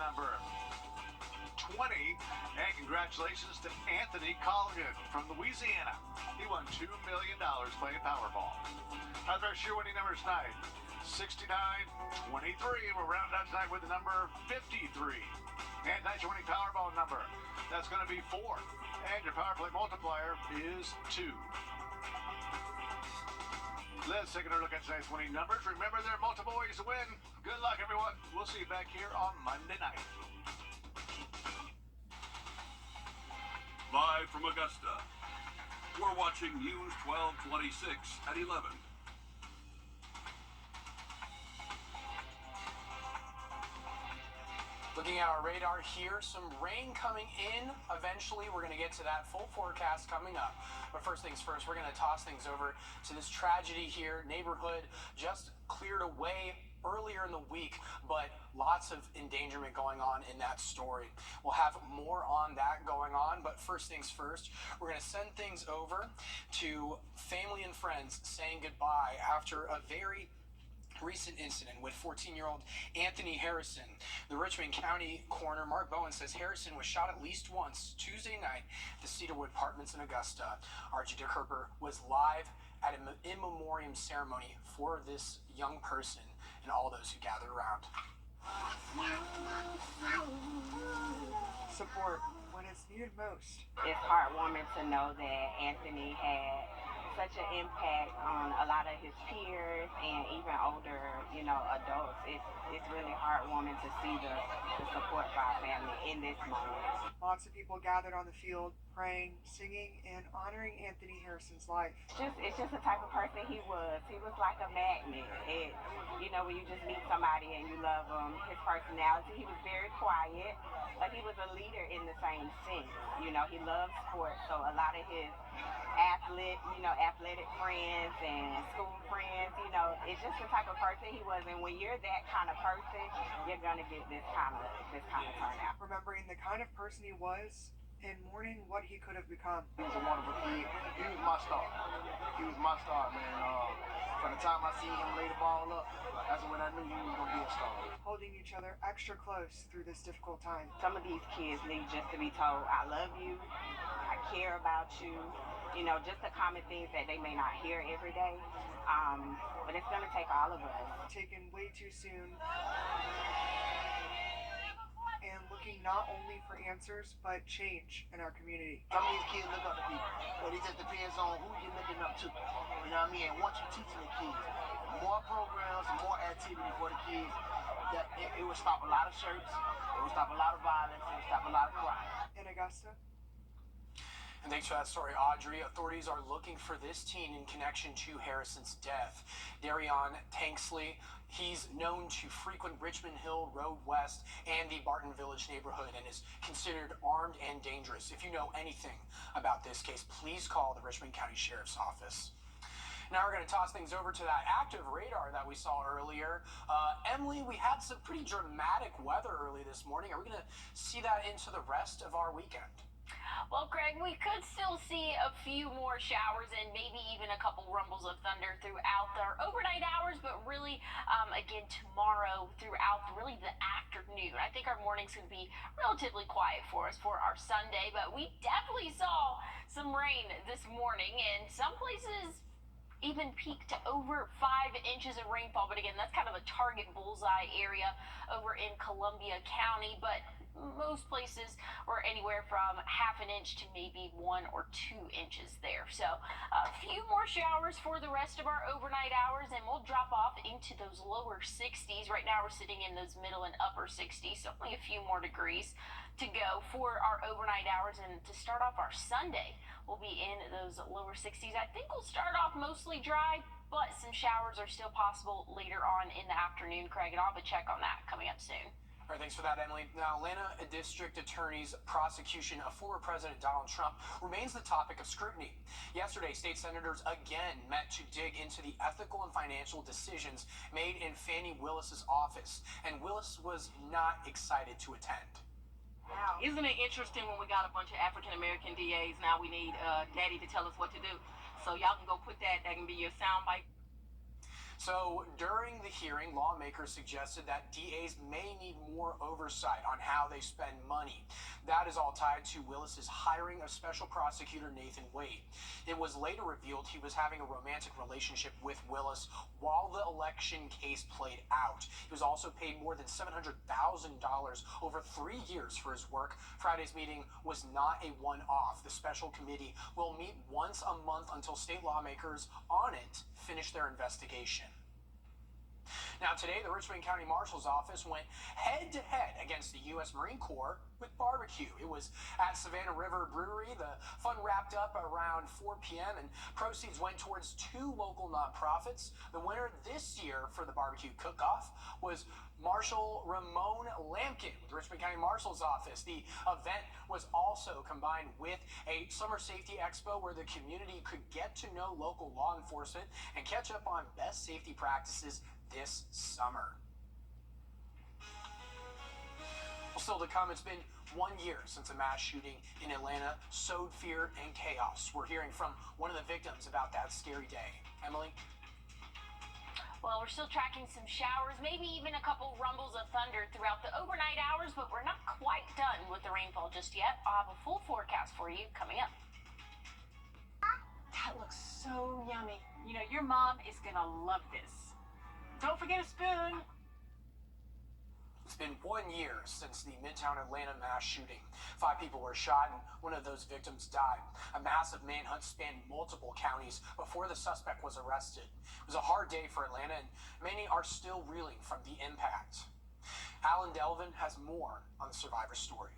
number 20. And congratulations to Anthony Colligan from Louisiana. He won $2 million playing Powerball. How's our shoe winning numbers tonight? 69, 23. We'll round out tonight with the number 53. And tonight's winning Powerball number, that's going to be 4. And your power play multiplier is 2. Let's take a look at tonight's winning numbers. Remember, there are multiple ways to win. Good luck, everyone. We'll see you back here on Monday night. Live from Augusta, we're watching News 1226 at 11. Looking at our radar here, some rain coming in. Eventually, we're going to get to that full forecast coming up. But first things first, we're going to toss things over to this tragedy here. Neighborhood just cleared away earlier in the week, but lots of endangerment going on in that story. We'll have more on that going on, but first things first, we're going to send things over to family and friends saying goodbye after a very recent incident with 14-year-old Anthony Harrison. The Richmond County coroner, Mark Bowen, says Harrison was shot at least once Tuesday night at the Cedarwood Apartments in Augusta. Archie Dick Herper was live at an in memoriam ceremony for this young person and all those who gathered around. Support when it's needed most. It's heartwarming to know that Anthony had such an impact on a lot of his peers and even older, adults. It's really heartwarming to see the support for our family in this moment. Lots of people gathered on the field, praying, singing, and honoring Anthony Harrison's life. It's just the type of person he was. He was like a magnet. When you just meet somebody and you love him, his personality, he was very quiet, but he was a leader in the same sense. He loved sports, so a lot of his athletic friends and school friends, it's just the type of person he was. And when you're that kind of person, you're gonna get this kind of turnout. Remembering the kind of person he was and mourning what he could have become. He was a wonderful kid. He was my star. He was my star, man. From the time I seen him lay the ball up, that's when I knew he was gonna be a star. Holding each other extra close through this difficult time. Some of these kids need just to be told, I love you, I care about you. Just the common things that they may not hear every day. But it's going to take all of us. Taken way too soon. And looking not only for answers, but change in our community. Some of these kids look up to people, but it just depends on who you're looking up to. You know what I mean? And once you're teaching the kids, more programs, more activity for the kids, that it will stop a lot of shirts, it will stop a lot of violence, it will stop a lot of crime. In Augusta. And thanks for that story, Audrey. Authorities are looking for this teen in connection to Harrison's death. Darion Tanksley, he's known to frequent Richmond Hill Road West and the Barton Village neighborhood and is considered armed and dangerous. If you know anything about this case, please call the Richmond County Sheriff's Office. Now we're going to toss things over to that active radar that we saw earlier. Emily, we had some pretty dramatic weather early this morning. Are we going to see that into the rest of our weekend? Well, Greg, we could still see a few more showers and maybe even a couple rumbles of thunder throughout our overnight hours, but really, again, tomorrow throughout really the afternoon. I think our morning's going to be relatively quiet for us for our Sunday, but we definitely saw some rain this morning, and some places even peaked to over 5 inches of rainfall. But again, that's kind of a target bullseye area over in Columbia County, but most places were anywhere from half an inch to maybe 1 or 2 inches there. So a few more showers for the rest of our overnight hours, and we'll drop off into those lower 60s. Right now we're sitting in those middle and upper 60s, so only a few more degrees to go for our overnight hours. And to start off our Sunday, we'll be in those lower 60s. I think we'll start off mostly dry, but some showers are still possible later on in the afternoon, Craig, and I'll have a check on that coming up soon. All right, thanks for that, Emily. Now, Atlanta District Attorney's prosecution of former President Donald Trump remains the topic of scrutiny. Yesterday, state senators again met to dig into the ethical and financial decisions made in Fani Willis's office, and Willis was not excited to attend. Wow. Isn't it interesting when we got a bunch of African-American DAs, now we need Daddy to tell us what to do. So y'all can go put that can be your soundbite. So during the hearing, lawmakers suggested that DAs may need more oversight on how they spend money. That is all tied to Willis's hiring of special prosecutor Nathan Wade. It was later revealed he was having a romantic relationship with Willis while the election case played out. He was also paid more than $700,000 over 3 years for his work. Friday's meeting was not a one-off. The special committee will meet once a month until state lawmakers on it finish their investigation. Now today, the Richmond County Marshal's Office went head-to-head against the U.S. Marine Corps with barbecue. It was at Savannah River Brewery. The fun wrapped up around 4 p.m. and proceeds went towards 2 local nonprofits. The winner this year for the barbecue cook-off was Marshal Ramon Lampkin with the Richmond County Marshal's Office. The event was also combined with a summer safety expo where the community could get to know local law enforcement and catch up on best safety practices this summer. Well, still to come, it's been 1 year since a mass shooting in Atlanta sowed fear and chaos. We're hearing from one of the victims about that scary day. Emily? Well, we're still tracking some showers, maybe even a couple rumbles of thunder throughout the overnight hours, but we're not quite done with the rainfall just yet. I'll have a full forecast for you coming up. That looks so yummy. You know, your mom is gonna love this. Don't forget a spoon. It's been 1 year since the Midtown Atlanta mass shooting. 5 people were shot and one of those victims died. A massive manhunt spanned multiple counties before the suspect was arrested. It was a hard day for Atlanta and many are still reeling from the impact. Alan Delvin has more on the survivor story.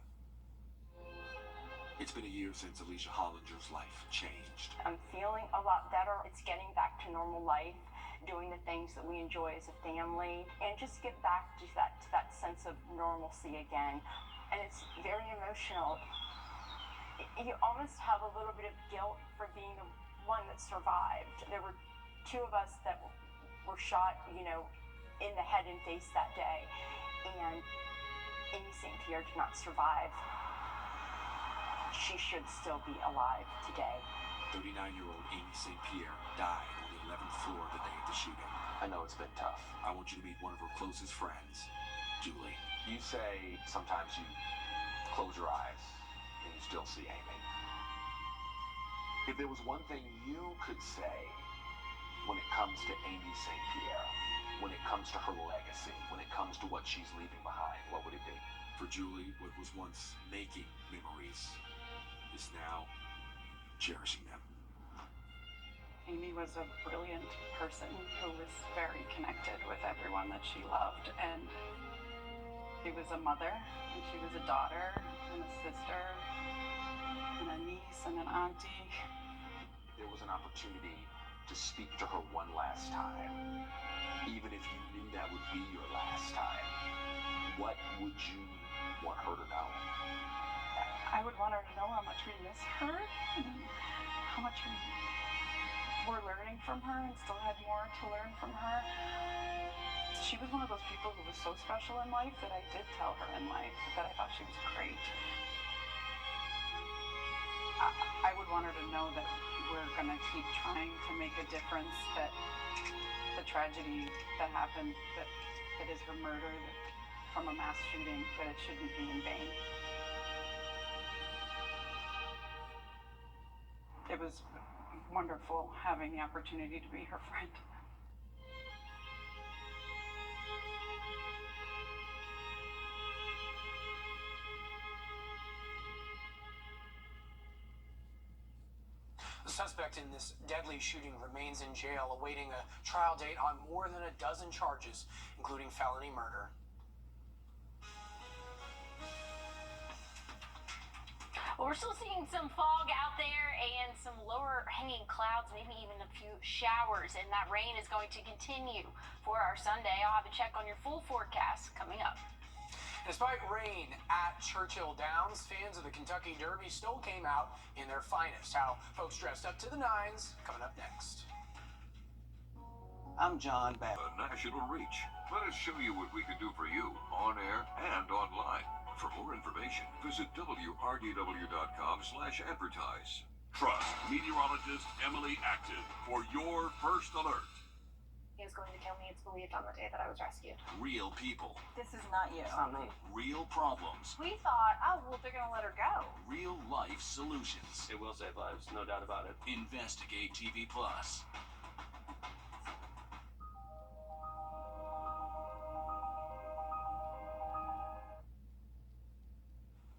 It's been a year since Alicia Hollinger's life changed. I'm feeling a lot better. It's getting back to normal life, doing the things that we enjoy as a family, and just get back to that sense of normalcy again. And it's very emotional. You almost have a little bit of guilt for being the one that survived. There were 2 of us that were shot, in the head and face that day. And Amy St. Pierre did not survive. She should still be alive today. 39-year-old Amy St. Pierre died on the 11th floor the day of the shooting. I know it's been tough. I want you to meet one of her closest friends, Julie. You say sometimes you close your eyes and you still see Amy. If there was one thing you could say when it comes to Amy St. Pierre, when it comes to her legacy, when it comes to what she's leaving behind, what would it be? For Julie, what was once making memories is now cherishing them. Amy was a brilliant person who was very connected with everyone that she loved, and she was a mother, and she was a daughter, and a sister, and a niece, and an auntie. There was an opportunity to speak to her one last time, even if you knew that would be your last time. What would you want her to know? I would want her to know how much we miss her, and how much we're learning from her and still had more to learn from her. She was one of those people who was so special in life that I did tell her in life that I thought she was great. I would want her to know that we're going to keep trying to make a difference, that the tragedy that happened, that is her murder, from a mass shooting, that it shouldn't be in vain. It was wonderful having the opportunity to be her friend. The suspect in this deadly shooting remains in jail, awaiting a trial date on more than a dozen charges, including felony murder. Well, we're still seeing some fog out there and some lower hanging clouds, maybe even a few showers, and that rain is going to continue for our Sunday. I'll have a check on your full forecast coming up. Despite rain at Churchill Downs, fans of the Kentucky Derby still came out in their finest. How folks dressed up to the nines, coming up next. I'm John Babb. A national reach. Let us show you what we can do for you on air and online. For more information, visit wrdw.com/advertise. Trust meteorologist Emily Acton for your first alert. He was going to kill me. It's believed on the day that I was rescued. Real people. This is not you. It's not me. Real problems. We thought, oh, well, they're going to let her go. Real life solutions. It will save lives, no doubt about it. Investigate TV Plus.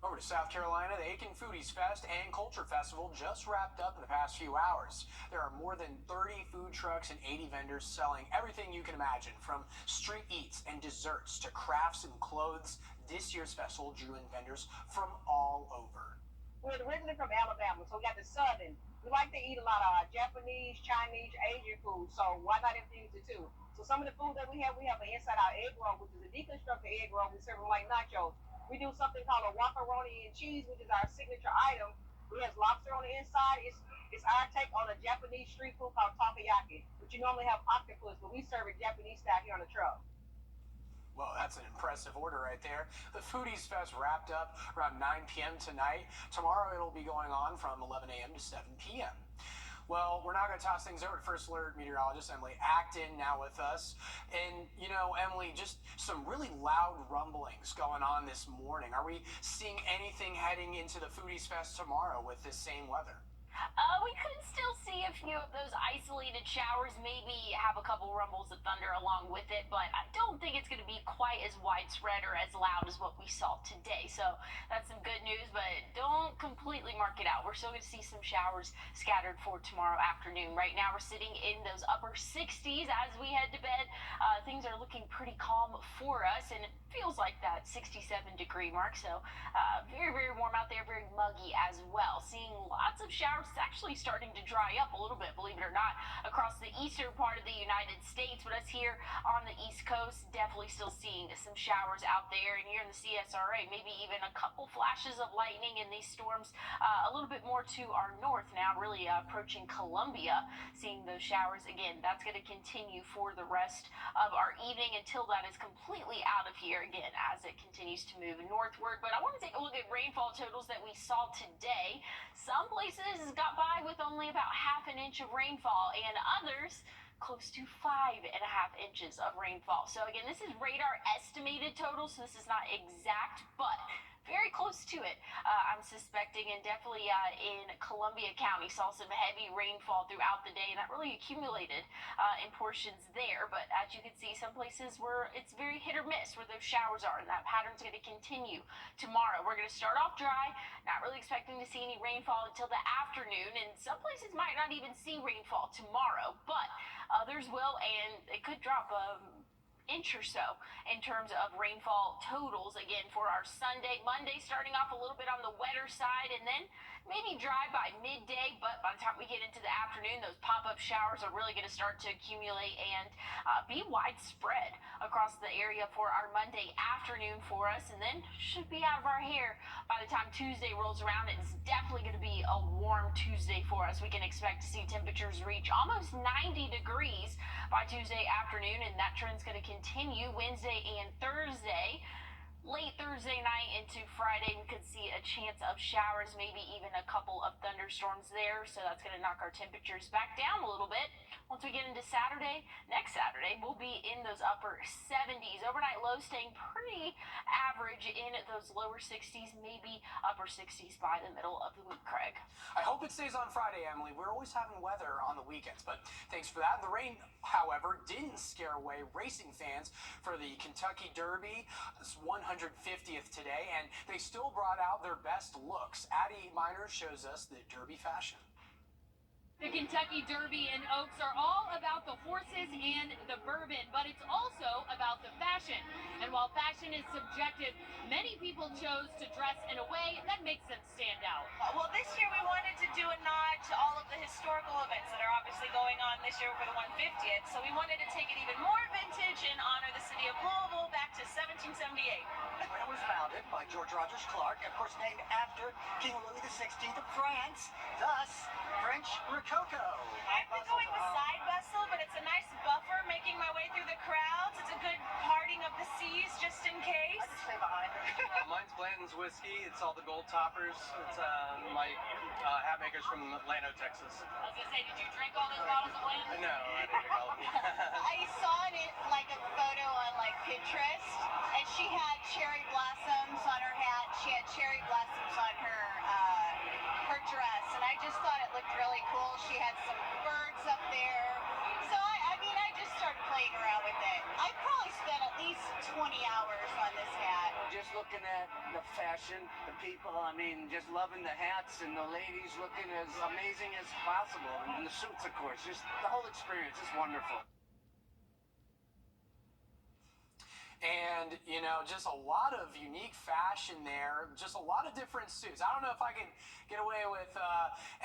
Over to South Carolina, the Aiken Foodies Fest and Culture Festival just wrapped up in the past few hours. There are more than 30 food trucks and 80 vendors selling everything you can imagine, from street eats and desserts to crafts and clothes. This year's festival drew in vendors from all over. We're originally from Alabama, so we got the southern. We like to eat a lot of Japanese, Chinese, Asian food, so why not infuse the two? So some of the food that we have an inside-out egg roll, which is a deconstructed egg roll. We serve them like nachos. We do something called a macaroni and cheese, which is our signature item. It has lobster on the inside. It's our take on a Japanese street food called takoyaki, but you normally have octopus, but we serve it Japanese style here on the truck. Well, that's an impressive order right there. The Foodies Fest wrapped up around 9 p.m. tonight. Tomorrow it'll be going on from 11 a.m. to 7 p.m. Well, we're now going to toss things over to First Alert meteorologist Emily Acton now with us. And, you know, Emily, just some really loud rumblings going on this morning. Are we seeing anything heading into the Foodies Fest tomorrow with this same weather? We could still see a few of those isolated showers, maybe have a couple rumbles of thunder along with it, but I don't think it's going to be quite as widespread or as loud as what we saw today. So that's some good news, but don't completely mark it out. We're still going to see some showers scattered for tomorrow afternoon. Right now we're sitting in those upper 60s as we head to bed. Things are looking pretty calm for us, and it feels like that 67-degree mark. So very, very warm out there, very muggy as well. Seeing lots of showers. It's actually starting to dry up a little bit, believe it or not, across the eastern part of the United States. But us here on the East Coast, definitely still seeing some showers out there. And here in the CSRA, maybe even a couple flashes of lightning in these storms a little bit more to our north now, really approaching Columbia, seeing those showers. Again, that's going to continue for the rest of our evening until that is completely out of here, again, as it continues to move northward. But I want to take a look at rainfall totals that we saw today. Some places got by with only about half an inch of rainfall, and others close to 5.5 inches of rainfall. So again, this is radar estimated total, so this is not exact, but very close to it, I'm suspecting, and definitely in Columbia County saw some heavy rainfall throughout the day, and that really accumulated in portions there. But as you can see, some places where it's very hit or miss where those showers are, and that pattern's going to continue tomorrow. We're going to start off dry, not really expecting to see any rainfall until the afternoon, and some places might not even see rainfall tomorrow, but others will, and it could drop inch or so in terms of rainfall totals again for our Sunday. Monday starting off a little bit on the wetter side, and then maybe dry by midday, but by the time we get into the afternoon, those pop-up showers are really going to start to accumulate and be widespread across the area for our Monday afternoon for us, and then should be out of our hair by the time Tuesday rolls around. It's definitely going to be a warm Tuesday for us. We can expect to see temperatures reach almost 90 degrees by Tuesday afternoon, and that trend's going to continue Wednesday and Thursday. Late Thursday night into Friday, we could see a chance of showers, maybe even a couple of thunderstorms there. So that's going to knock our temperatures back down a little bit. Once we get into Saturday, next Saturday, we'll be in those upper 70s. Overnight lows staying pretty average in those lower 60s, maybe upper 60s by the middle of the week, Craig. I hope it stays on Friday, Emily. We're always having weather on the weekends, but thanks for that. The rain, however, didn't scare away racing fans for the Kentucky Derby. It's 150th today, and they still brought out their best looks. Addie Miner shows us the Derby fashion. The Kentucky Derby and Oaks are all about the horses and the bourbon, but it's also about the fashion. And while fashion is subjective, many people chose to dress in a way that makes them stand out. Well, this year we wanted to do a nod to all of the historical events that are obviously going on this year for the 150th. So we wanted to take it even more vintage and honor the city of Louisville back to 1778. It was founded by George Rogers Clark, of course named after King Louis XVI of France, thus French Rococo. I've been going with side bustle, but it's a nice buffer making my way through the crowds. It's a good parting of the seas just in case. I can stay behind her. Mine Mine's Blanton's whiskey. It's all the gold toppers. It's my hat makers from Atlanta, Texas. I was gonna say, did you drink all those bottles of Blanton? No, I didn't drink all of them. I saw it like a photo on like Pinterest, and she had cherry blossoms on her hat. She had cherry blossoms on her dress, and I just thought it looked really cool. She had some birds up there, so I mean, I just started playing around with it. I probably spent at least 20 hours on this hat. Just looking at the fashion, the people, I mean, just loving the hats and the ladies looking as amazing as possible, and the suits, of course. Just the whole experience is wonderful. And, you know, just a lot of unique fashion there, just a lot of different suits. I don't know if I can get away with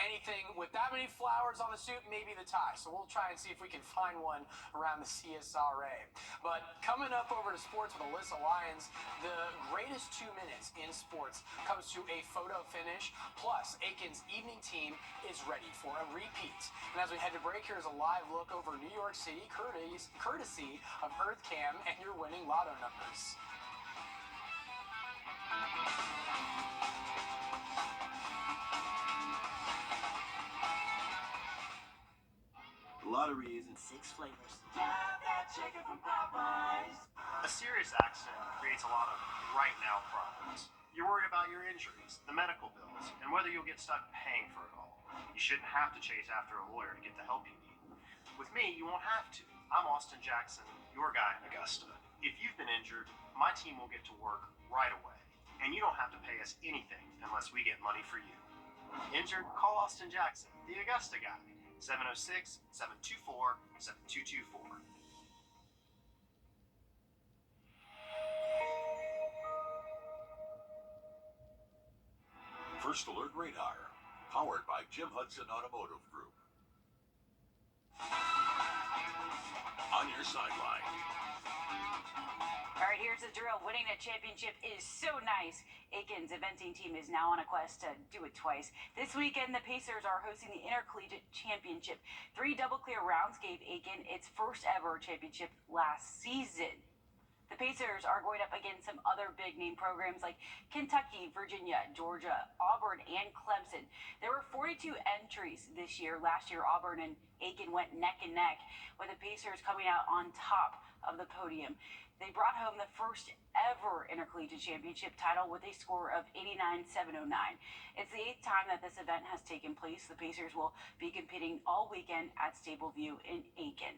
anything with that many flowers on the suit, maybe the tie. So we'll try and see if we can find one around the CSRA. But coming up over to sports with Alyssa Lyons, the greatest 2 minutes in sports comes to a photo finish. Plus, Aiken's evening team is ready for a repeat. And as we head to break, here's a live look over New York City, courtesy of EarthCam and your winning lotto numbers. The lottery is in 6 flavors. A serious accident creates a lot of right now problems. You're worried about your injuries, the medical bills, and whether you'll get stuck paying for it all. You shouldn't have to chase after a lawyer to get the help you need. With me, you won't have to. I'm Austin Jackson, your guy in Augusta. If you've been injured, my team will get to work right away. And you don't have to pay us anything unless we get money for you. Injured? Call Austin Jackson, the Augusta guy. 706-724-7224. First Alert Radar, powered by Jim Hudson Automotive Group. On your sideline. All right, here's the drill. Winning a championship is so nice. Aiken's eventing team is now on a quest to do it twice. This weekend, the Pacers are hosting the Intercollegiate Championship. 3 double clear rounds gave Aiken its first ever championship last season. The Pacers are going up against some other big name programs like Kentucky, Virginia, Georgia, Auburn, and Clemson. There were 42 entries this year. Last year, Auburn and Aiken went neck and neck, with the Pacers coming out on top of the podium. They brought home the first ever Intercollegiate Championship title with a score of 89-709. It's the 8th time that this event has taken place. The Pacers will be competing all weekend at Stableview in Aiken.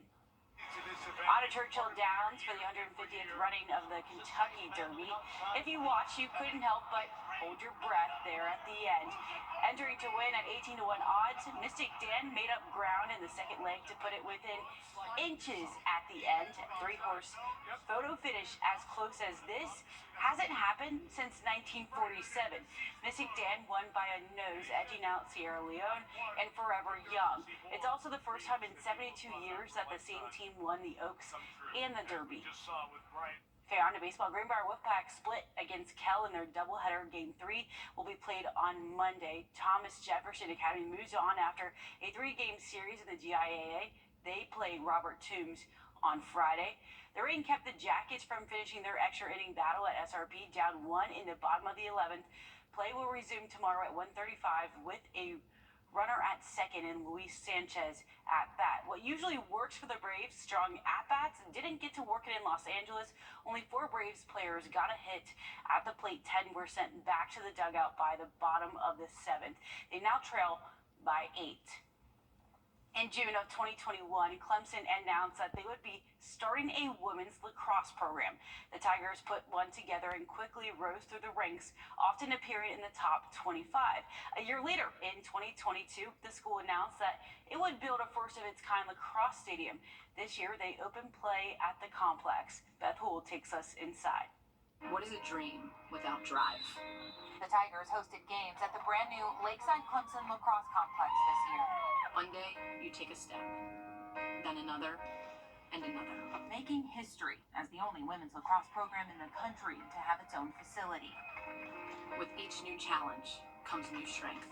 On to Churchill Downs for the 150th running of the Kentucky Derby. If you watched, you couldn't help but hold your breath there at the end. Entering to win at 18-1 odds, Mystic Dan made up ground in the second leg to put it within inches at the end. 3-horse photo finish as close as this hasn't happened since 1947. Mystic Dan won by a nose, edging out Sierra Leone and Forever Young. It's also the first time in 72 years that the same team won the Oaks and the Derby. Okay, on to baseball. Greenbrier Wolfpack split against Kell in their doubleheader. Game 3 will be played on Monday. Thomas Jefferson Academy moves on after a 3-game series in the GIAA. They played Robert Toombs on Friday. The rain kept the Jackets from finishing their extra inning battle at SRP, down 1 in the bottom of the 11th. Play will resume tomorrow at 1:35 with a runner at second and Luis Sanchez at bat. What usually works for the Braves, strong at-bats, didn't get to work it in Los Angeles. Only 4 Braves players got a hit at the plate. 10 were sent back to the dugout by the bottom of the 7th. They now trail by 8. In June of 2021, Clemson announced that they would be starting a women's lacrosse program. The Tigers put one together and quickly rose through the ranks, often appearing in the top 25. A year later, in 2022, the school announced that it would build a first-of-its-kind lacrosse stadium. This year, they opened play at the complex. Beth Houle takes us inside. What is a dream without drive? The Tigers hosted games at the brand new Lakeside Clemson Lacrosse Complex this year. One day, you take a step, then another, and another. Making history as the only women's lacrosse program in the country to have its own facility. With each new challenge comes new strength.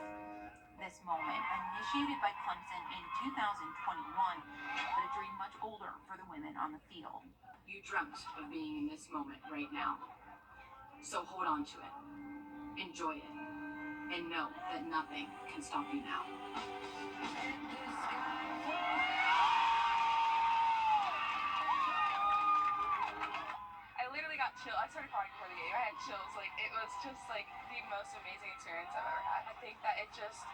This moment, initiated by Clemson in 2021, but a dream much older for the women on the field. You dreamt of being in this moment right now. So hold on to it, enjoy it, and know that nothing can stop you now. I literally got chills. I started crying before the game. I had chills. Like, it was just like the most amazing experience I've ever had. I think that it just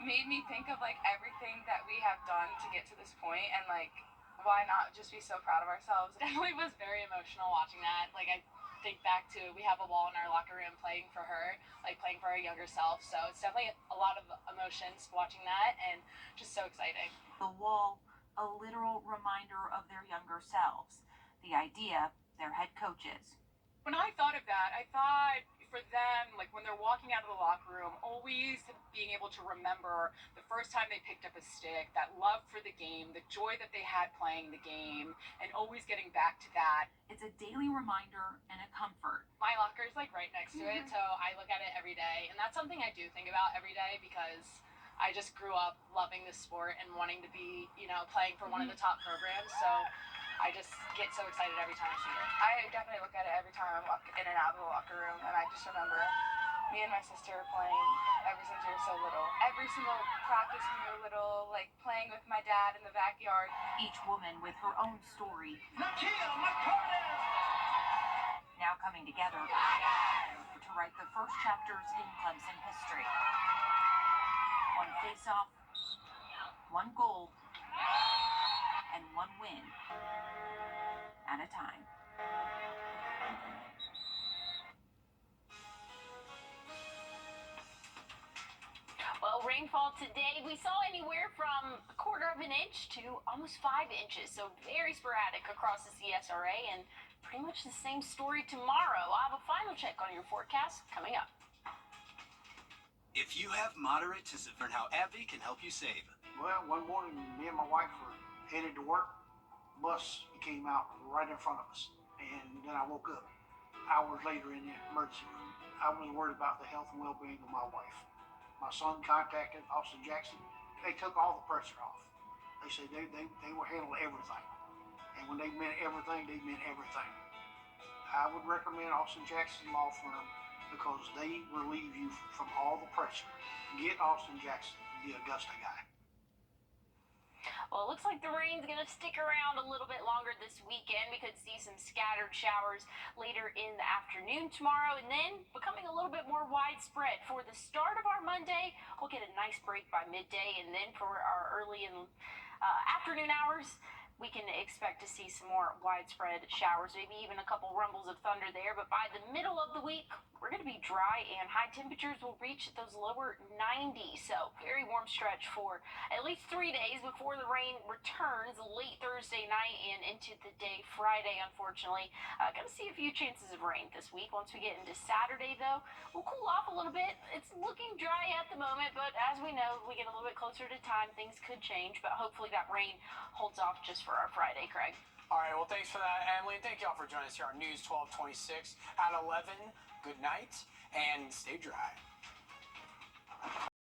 made me think of like everything that we have done to get to this point, and like, why not just be so proud of ourselves? Definitely was very emotional watching that. Like, I think back to, we have a wall in our locker room playing for her, like playing for our younger self. So it's definitely a lot of emotions watching that, and just so exciting. The wall, a literal reminder of their younger selves. The idea, their head coaches. When I thought of that, I thought for them, like when they're walking out of the locker room, always being able to remember the first time they picked up a stick, that love for the game, the joy that they had playing the game, and always getting back to that. It's a daily reminder and a comfort. My locker is like right next to it, so I look at it every day, and that's something I do think about every day because I just grew up loving this sport and wanting to be, you know, playing for one of the top programs. So I just get so excited every time I see it. I definitely look at it every time I walk in and out of the locker room, and I just remember me and my sister playing ever since we were so little. Every single practice when we were little, like playing with my dad in the backyard. Each woman with her own story. Now coming together to write the first chapters in Clemson history. One face-off, one goal, and one win at a time. Well, rainfall today, we saw anywhere from 1/4 of an inch to almost 5 inches, so very sporadic across the CSRA, and pretty much the same story tomorrow. I'll have a final check on your forecast coming up. If you have moderate to severe, how AbbVie can help you save. Well, one morning, me and my wife were headed to work. Bus came out right in front of us, and then I woke up hours later in the emergency room. I was worried about the health and well-being of my wife. My son contacted Austin Jackson. They took all the pressure off. They said they will handle everything, and when they meant everything, they meant everything. I would recommend Austin Jackson Law Firm because they relieve you from all the pressure. Get Austin Jackson, the Augusta guy. Well, it looks like the rain's going to stick around a little bit longer this weekend. We could see some scattered showers later in the afternoon tomorrow, and then becoming a little bit more widespread. For the start of our Monday, we'll get a nice break by midday, and then for our early and afternoon hours, we can expect to see some more widespread showers, maybe even a couple rumbles of thunder there. But by the middle of the week, we're going to be dry, and high temperatures will reach those lower 90s. So very warm stretch for at least 3 days before the rain returns late Thursday night and into the day Friday, unfortunately. Going to see a few chances of rain this week. Once we get into Saturday, though, we'll cool off a little bit. It's looking dry at the moment, but as we know, we get a little bit closer to time, things could change. But hopefully that rain holds off just for our Friday, Craig. All right, well, thanks for that, Emily. And thank y'all for joining us here on News 1226 at 11. Good night and stay dry.